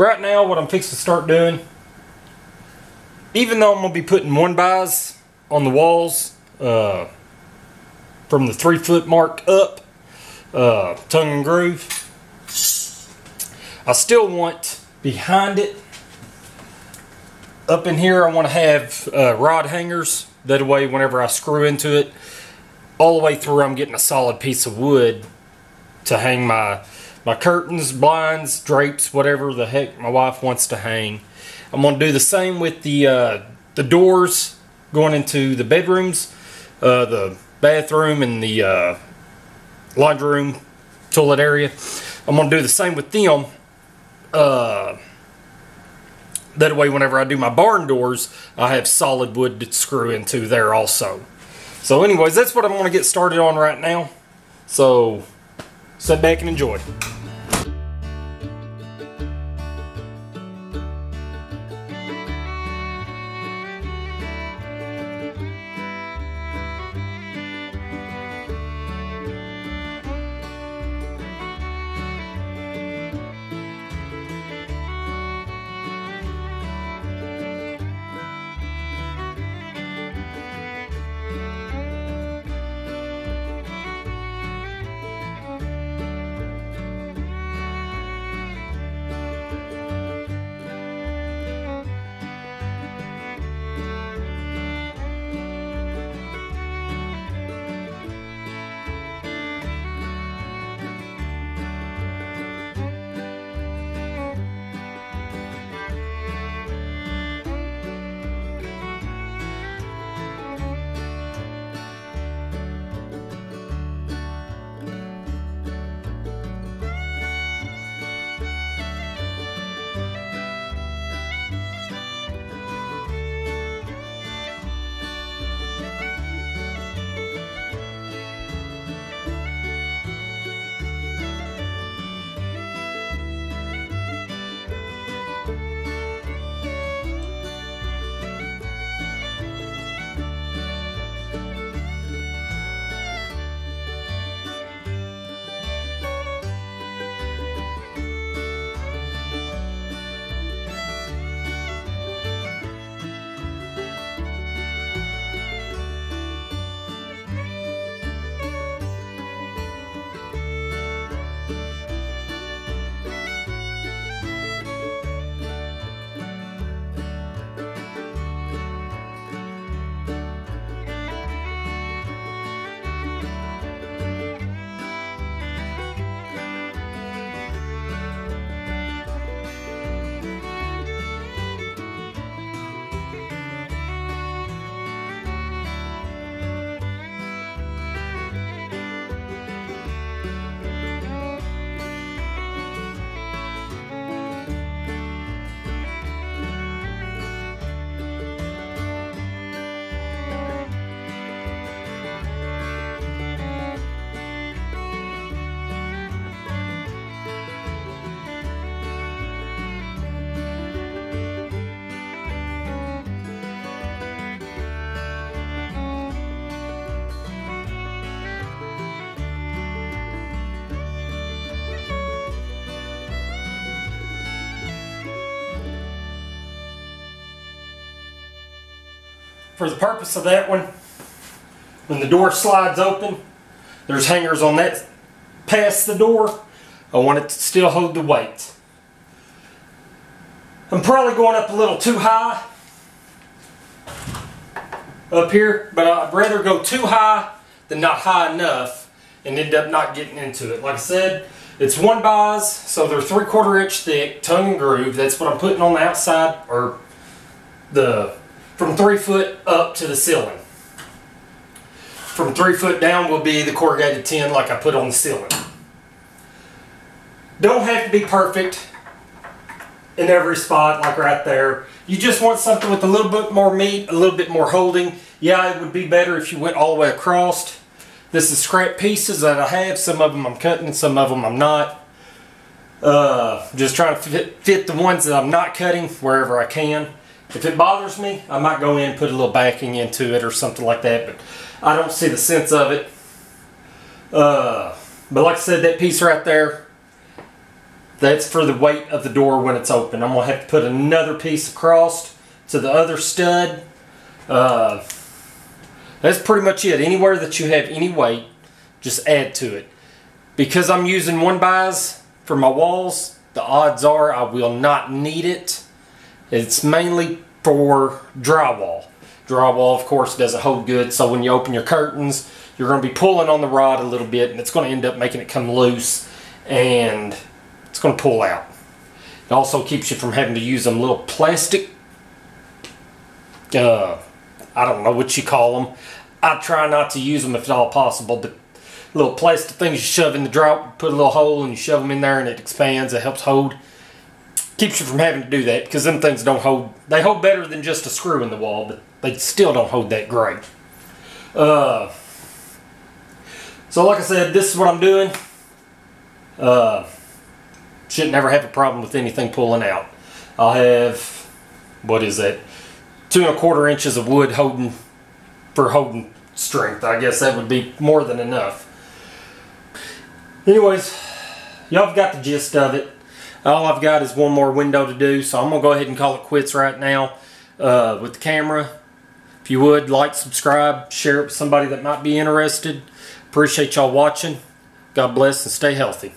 right now what I'm fixing to start doing, even though I'm going to be putting 1x on the walls from the 3 foot mark up, tongue and groove, I still want behind it, up in here, I want to have rod hangers. That way whenever I screw into it, all the way through I'm getting a solid piece of wood to hang my curtains, blinds, drapes, whatever the heck my wife wants to hang. I'm going to do the same with the doors going into the bedrooms, the bathroom and the laundry room, toilet area. I'm going to do the same with them. That way whenever I do my barn doors, I have solid wood to screw into there also. So anyways, that's what I'm going to get started on right now. So sit back and enjoy. For the purpose of that one, when the door slides open, there's hangers on that past the door. I want it to still hold the weight. I'm probably going up a little too high up here, but I'd rather go too high than not high enough and end up not getting into it. Like I said, it's 1x, so they're 3/4 inch thick, tongue and groove. That's what I'm putting on the outside, or from 3 foot up to the ceiling. From 3 foot down will be the corrugated tin like I put on the ceiling. Don't have to be perfect in every spot, like right there. You just want something with a little bit more meat, a little bit more holding. Yeah, it would be better if you went all the way across. This is scrap pieces that I have. Some of them I'm cutting, some of them I'm not. Just trying to fit the ones that I'm not cutting wherever I can. If it bothers me, I might go in and put a little backing into it or something like that, but I don't see the sense of it. But like I said, that piece right there, That's for the weight of the door when it's open. I'm going to have to put another piece across to the other stud. That's pretty much it. Anywhere that you have any weight, just add to it. Because I'm using 1x for my walls, the odds are I will not need it. It's mainly for drywall. Drywall, of course, doesn't hold good, so when you open your curtains, you're going to be pulling on the rod a little bit, and it's going to end up making it come loose, and it's going to pull out. It also keeps you from having to use them little plastic, I don't know what you call them. I try not to use them if at all possible, but little plastic things you shove in the drop, put a little hole and you shove them in there and it expands, it helps hold. Keeps you from having to do that, because them things don't hold. They hold better than just a screw in the wall, but they still don't hold that great. So like I said, this is what I'm doing. Shouldn't never have a problem with anything pulling out. I'll have, what is that, 2 1/4 inches of wood holding strength. I guess that would be more than enough. Anyways, y'all have got the gist of it. All I've got is one more window to do, so I'm going to go ahead and call it quits right now with the camera. If you would, like, subscribe, share it with somebody that might be interested. Appreciate y'all watching. God bless and stay healthy.